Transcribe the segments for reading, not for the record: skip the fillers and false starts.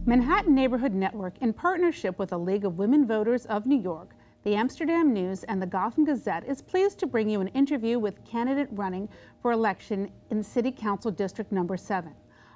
Manhattan Neighborhood Network, in partnership with the League of Women Voters of New York, the Amsterdam News, and the Gotham Gazette, is pleased to bring you an interview with candidate running for election in City Council District Number 7.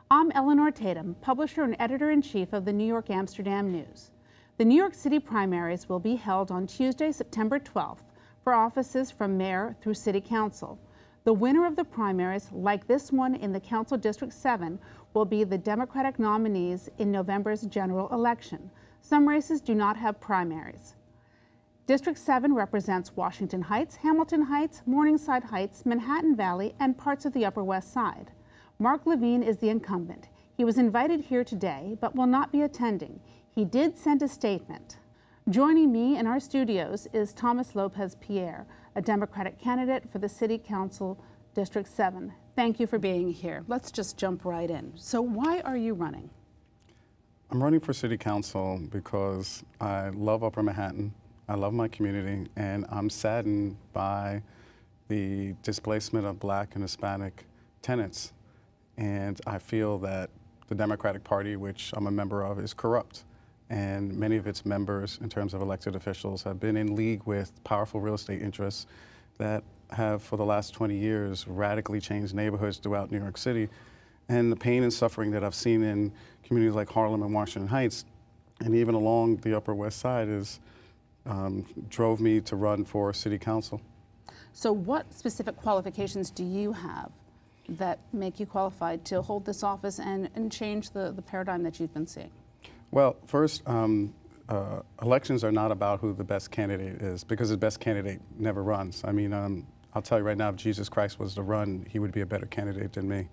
I'm Elinor Tatum, publisher and editor-in-chief of the New York Amsterdam News. The New York City primaries will be held on Tuesday, September 12th, for offices from mayor through city council. The winner of the primaries, like this one in the Council District 7, will be the Democratic nominees in November's general election. Some races do not have primaries. District 7 represents Washington Heights, Hamilton Heights, Morningside Heights, Manhattan Valley, and parts of the Upper West Side. Mark Levine is the incumbent. He was invited here today, but will not be attending. He did send a statement. Joining me in our studios is Thomas Lopez-Pierre, a Democratic candidate for the City Council District 7. Thank you for being here. Let's just jump right in. So why are you running? I'm running for City Council because I love Upper Manhattan, I love my community, and I'm saddened by the displacement of Black and Hispanic tenants. And I feel that the Democratic Party, which I'm a member of, is corrupt. And many of its members, in terms of elected officials, have been in league with powerful real estate interests that have, for the last 20 years, radically changed neighborhoods throughout New York City. And the pain and suffering that I've seen in communities like Harlem and Washington Heights, and even along the Upper West Side, drove me to run for City Council. So what specific qualifications do you have that make you qualified to hold this office and change the paradigm that you've been seeing? Well, first, elections are not about who the best candidate is, because the best candidate never runs. I mean, I'll tell you right now, if Jesus Christ was to run, he would be a better candidate than me.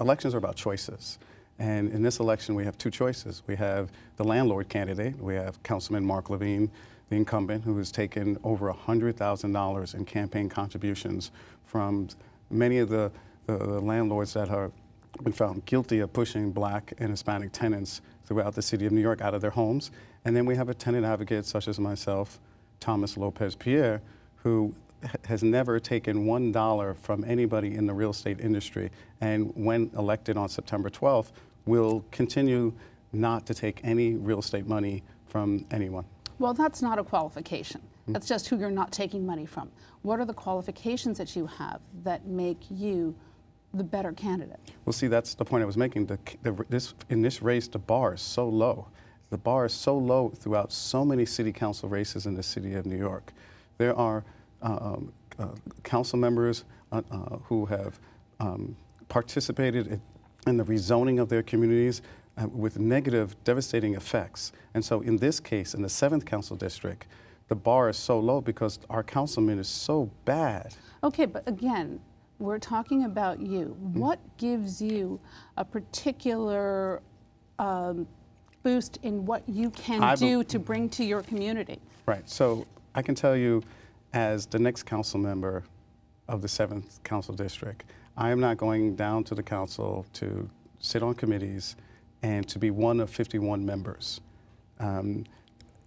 Elections are about choices. And in this election, we have two choices. We have the landlord candidate. We have Councilman Mark Levine, the incumbent, who has taken over $100,000 in campaign contributions from many of the landlords that have been found guilty of pushing Black and Hispanic tenants throughout the city of New York out of their homes. And then we have a tenant advocate such as myself, Thomas Lopez-Pierre, who has never taken $1 from anybody in the real estate industry, and when elected on September 12th, will continue not to take any real estate money from anyone. Well, that's not a qualification. That's just who you're not taking money from. What are the qualifications that you have that make you the better candidate? Well, see, that's the point I was making. In this race, the bar is so low. The bar is so low throughout so many city council races in the city of New York. There are council members who have participated in the rezoning of their communities with negative, devastating effects. And so in this case, in the 7th Council District, the bar is so low because our councilman is so bad. Okay, but again, we're talking about you. What gives you a particular boost in what you can do to bring to your community? Right, so I can tell you, as the next council member of the 7th Council District, I am not going down to the council to sit on committees and to be one of 51 members.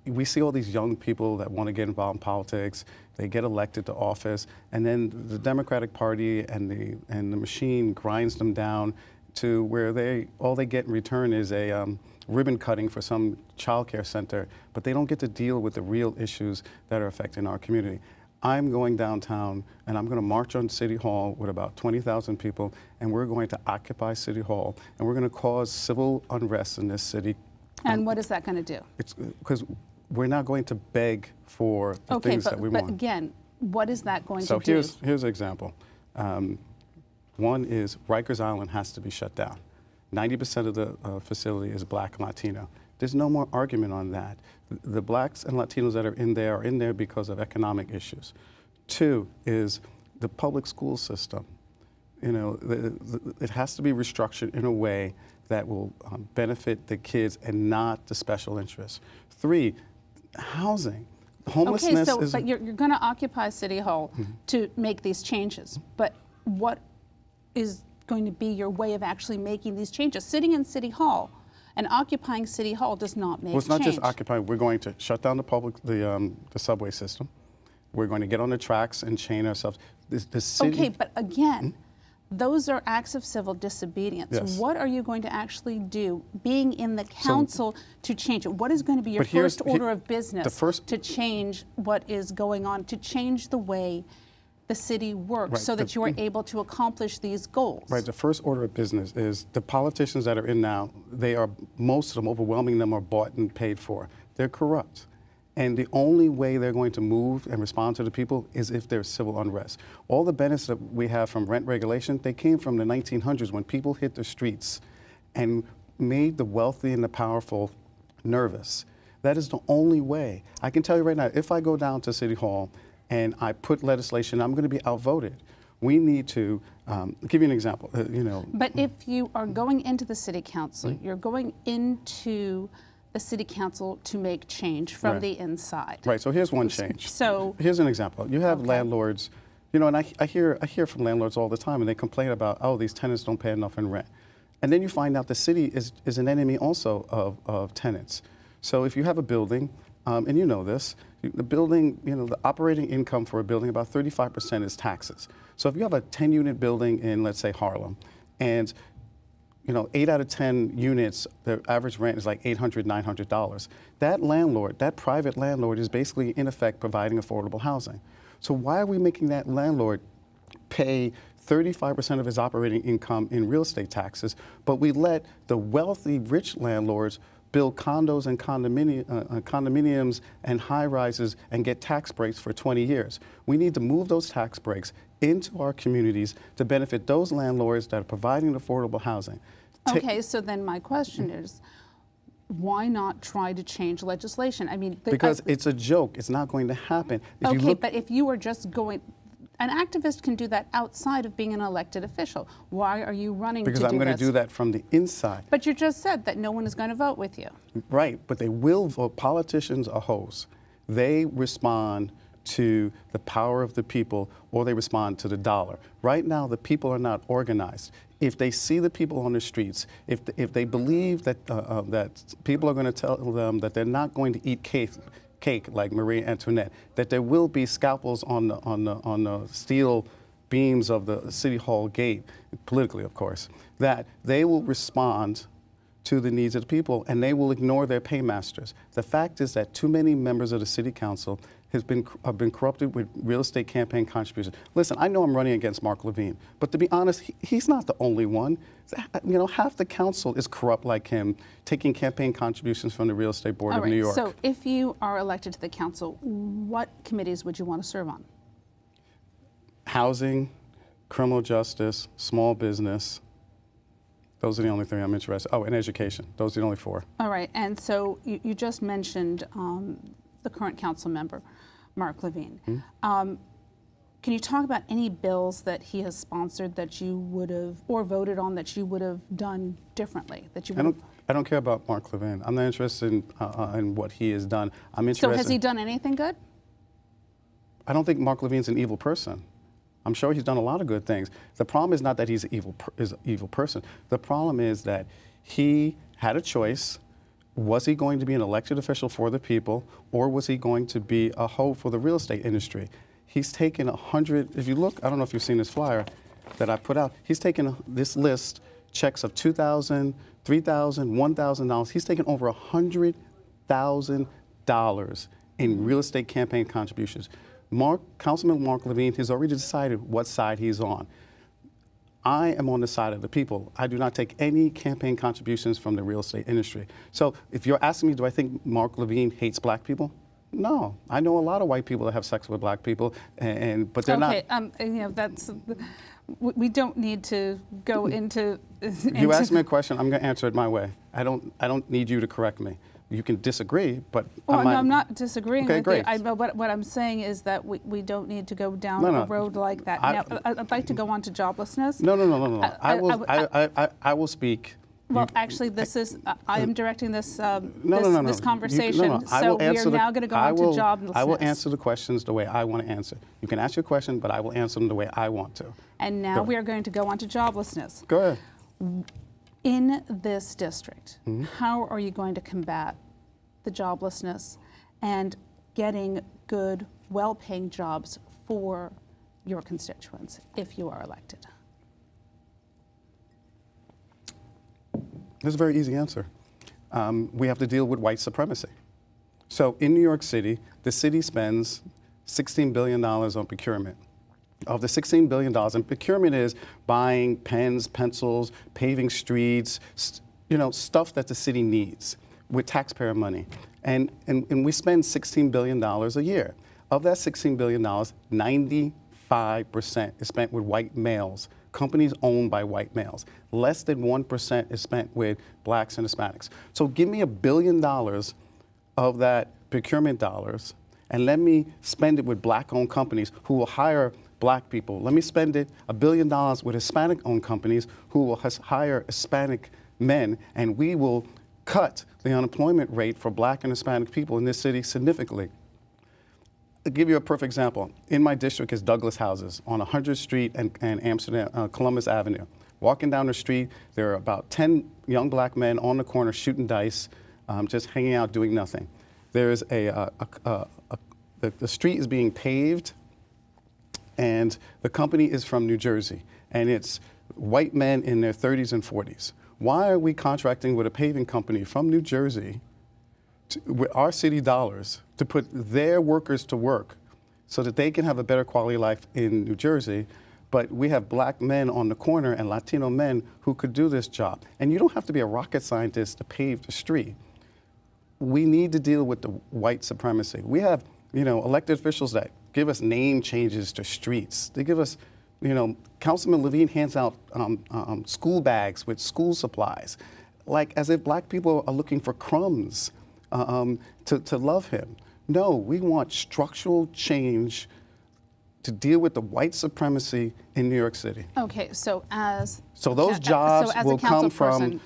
We see all these young people that want to get involved in politics, they get elected to office, and then the Democratic Party and the machine grinds them down to where all they get in return is a ribbon cutting for some child care center, but they don't get to deal with the real issues that are affecting our community. I'm going downtown and I'm going to march on City Hall with about 20,000 people, and we're going to occupy City Hall, and we're going to cause civil unrest in this city. And what is that going to do? It's because we're not going to beg for the things that we want. But again, what is that going to do? So here's an example. One is Rikers Island has to be shut down. 90% of the facility is Black and Latino. There's no more argument on that. The Blacks and Latinos that are in there because of economic issues. Two is the public school system. You know, it has to be restructured in a way that will benefit the kids and not the special interests. Three, housing. Homelessness is... But you're going to occupy City Hall to make these changes. But what is going to be your way of actually making these changes? Sitting in City Hall and occupying City Hall does not make change. Well, it's not just occupying. We're going to shut down the subway system. We're going to get on the tracks and chain ourselves. The city... Okay, but again, Those are acts of civil disobedience. Yes. What are you going to actually do, being in the council, to change it? What is going to be your first order of business to change what is going on, to change the way the city works, so that you are able to accomplish these goals? Right, the first order of business is the politicians that are in now, most of them, overwhelming them, are bought and paid for. They're corrupt. And the only way they're going to move and respond to the people is if there's civil unrest. All the benefits that we have from rent regulation, they came from the 1900s when people hit the streets and made the wealthy and the powerful nervous. That is the only way. I can tell you right now, if I go down to City Hall and I put legislation, I'm going to be outvoted. We need to, give you an example, But if you are going into the city council, you're going into the city council to make change from the inside. Right, so here's one change. So here's an example. You have landlords, and I hear from landlords all the time, and they complain about, oh, these tenants don't pay enough in rent. And then you find out the city is an enemy also of tenants. So if you have a building, and you know this, the building, the operating income for a building, about 35% is taxes. So if you have a 10-unit building in, let's say, Harlem, and 8 out of 10 units, the average rent is like $800, $900. That landlord, that private landlord, is basically, in effect, providing affordable housing. So why are we making that landlord pay 35% of his operating income in real estate taxes, but we let the wealthy, rich landlords build condos and condominiums and high-rises and get tax breaks for 20 years? We need to move those tax breaks into our communities to benefit those landlords that are providing affordable housing. Okay, so then my question is, why not try to change legislation? I mean, because it's a joke. It's not going to happen. But if you are just going, an activist can do that outside of being an elected official. Why are you running to do this? Because I'm going to do that from the inside. But you just said that no one is going to vote with you. Right, but they will vote. Politicians are hoes. They respond to the power of the people, or they respond to the dollar. Right now, the people are not organized. If they see the people on the streets, if they believe that people are going to tell them that they're not going to eat cake like Marie Antoinette, that there will be scalpels on the steel beams of the City Hall gate, politically, of course, that they will respond to the needs of the people, and they will ignore their paymasters. The fact is that too many members of the City Council have been corrupted with real estate campaign contributions. Listen, I know I'm running against Mark Levine, but to be honest, he's not the only one. Half the council is corrupt like him, taking campaign contributions from the Real Estate Board of New York. So if you are elected to the council, what committees would you want to serve on? Housing, criminal justice, small business. Those are the only three I'm interested in. Oh, and education. Those are the only four. All right, and so you just mentioned the current council member, Mark Levine. Mm-hmm. Can you talk about any bills that he has sponsored that you would have, or voted on, that you would have done differently? That you I don't care about Mark Levine. I'm not interested in what he has done. I'm interested. So has he done anything good? I don't think Mark Levine's an evil person. I'm sure he's done a lot of good things. The problem is not that he's an evil person. The problem is that he had a choice. Was he going to be an elected official for the people, or was he going to be a hoe for the real estate industry? He's taken 100, if you look, I don't know if you've seen this flyer that I put out, he's taken this list, checks of $2,000, $3,000, $1,000. He's taken over $100,000 in real estate campaign contributions. Councilman Mark Levine has already decided what side he's on. I am on the side of the people. I do not take any campaign contributions from the real estate industry. So if you're asking me, do I think Mark Levine hates black people? No. I know a lot of white people that have sex with black people, but they're not. Okay, we don't need to go into. You asked me a question, I'm going to answer it my way. I don't need you to correct me. You can disagree, but I'm not disagreeing with great. you. What I'm saying is that we don't need to go down a road like that. Now, I'd like to go on to joblessness. No. I will speak. Well, actually, this is I am directing this this conversation. So we are now going to go on to joblessness. I will answer the questions the way I want to answer. You can ask your question, but I will answer them the way I want to. And now we are going to go on to joblessness. Go ahead. In this district, how are you going to combat the joblessness and getting good, well-paying jobs for your constituents if you are elected? There's a very easy answer. We have to deal with white supremacy. So in New York City, the city spends $16 billion on procurement. Of the $16 billion, and procurement is buying pens, pencils, paving streets, stuff that the city needs with taxpayer money. And we spend $16 billion a year. Of that $16 billion, 95% is spent with white males, companies owned by white males. Less than 1% is spent with blacks and Hispanics. So give me $1 billion of that procurement dollars, and let me spend it with black-owned companies who will hire black people. Let me spend it $1 billion with Hispanic-owned companies who will hire Hispanic men, and we will cut the unemployment rate for black and Hispanic people in this city significantly. I'll give you a perfect example. In my district is Douglas Houses on 100th Street and Amsterdam, Columbus Avenue. Walking down the street, there are about 10 young black men on the corner shooting dice, just hanging out doing nothing. There's the street is being paved, and the company is from New Jersey, and it's white men in their 30s and 40s. Why are we contracting with a paving company from New Jersey with our city dollars to put their workers to work so that they can have a better quality of life in New Jersey, but we have black men on the corner and Latino men who could do this job? And you don't have to be a rocket scientist to pave the street. We need to deal with the white supremacy. We have, elected officials that give us name changes to streets. They give us, Councilman Levine hands out school bags with school supplies, like as if black people are looking for crumbs to love him. No, we want structural change to deal with the white supremacy in New York City. Okay, so those jobs will come from.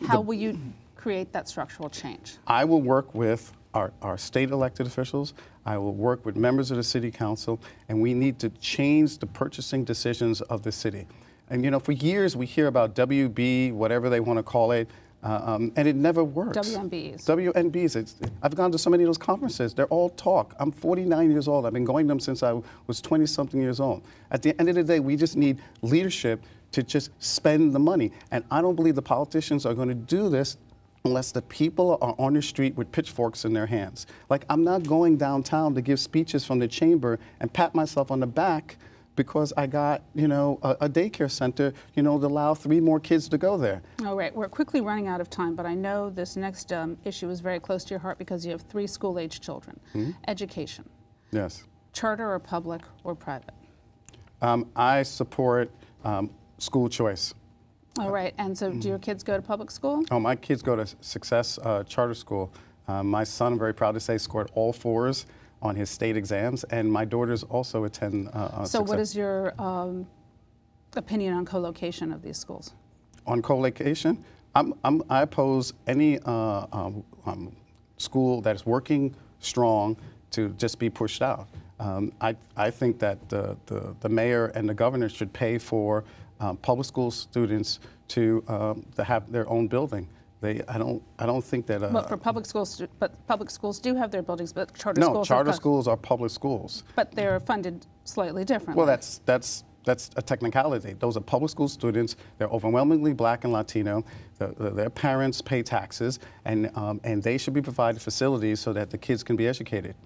How will you create that structural change? I will work with our state elected officials. I will work with members of the city council, and we need to change the purchasing decisions of the city. And for years we hear about WB, whatever they want to call it, and it never works. WNBs. WNBs. I've gone to so many of those conferences. They're all talk. I'm 49 years old. I've been going to them since I was 20-something years old. At the end of the day, we just need leadership to just spend the money. And I don't believe the politicians are going to do this unless the people are on the street with pitchforks in their hands. Like, I'm not going downtown to give speeches from the chamber and pat myself on the back because I got, a daycare center, to allow 3 more kids to go there. All right, we're quickly running out of time, but I know this next issue is very close to your heart because you have 3 school-age children. Mm-hmm. Education. Yes. Charter or public or private? I support school choice. All right, and so do your kids go to public school? Oh, my kids go to Success Charter School. My son, I'm very proud to say, scored all 4s on his state exams, and my daughters also attend So Success. What is your opinion on co-location of these schools? On co-location? I oppose any school that is working strong to just be pushed out. I think that the mayor and the governor should pay for public school students to have their own building. I don't think that. Well, for public schools, but public schools do have their buildings, but charter schools. No, charter schools are public schools. But they're funded slightly differently. Well, that's a technicality. Those are public school students. They're overwhelmingly black and Latino. Their parents pay taxes, and they should be provided facilities so that the kids can be educated.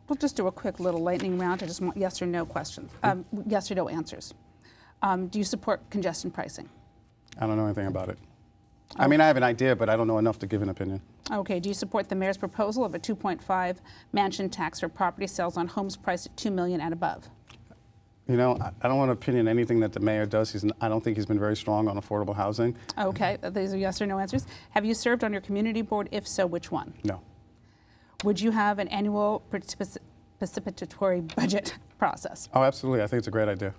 We'll just do a quick little lightning round. I just want yes or no questions, yes or no answers. Do you support congestion pricing? I don't know anything about it. I mean, I have an idea, but I don't know enough to give an opinion. Okay. Do you support the mayor's proposal of a 2.5 mansion tax for property sales on homes priced at $2 million and above? I don't want to opinion anything that the mayor does. I don't think he's been very strong on affordable housing. Okay. These are yes or no answers. Have you served on your community board? If so, which one? No. Would you have an annual participatory budget process? Oh, absolutely. I think it's a great idea.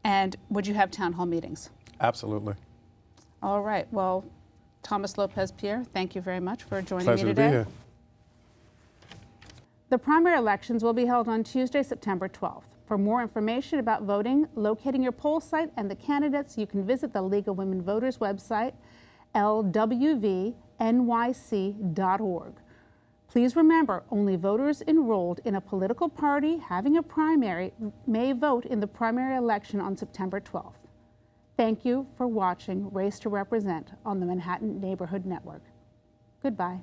And would you have town hall meetings? Absolutely. All right. Well, Thomas Lopez-Pierre, thank you very much for joining Pleasure me today. To be here. The primary elections will be held on Tuesday, September 12th. For more information about voting, locating your poll site, and the candidates, you can visit the League of Women Voters website, lwvnyc.org. Please remember, only voters enrolled in a political party having a primary may vote in the primary election on September 12th. Thank you for watching Race to Represent on the Manhattan Neighborhood Network. Goodbye.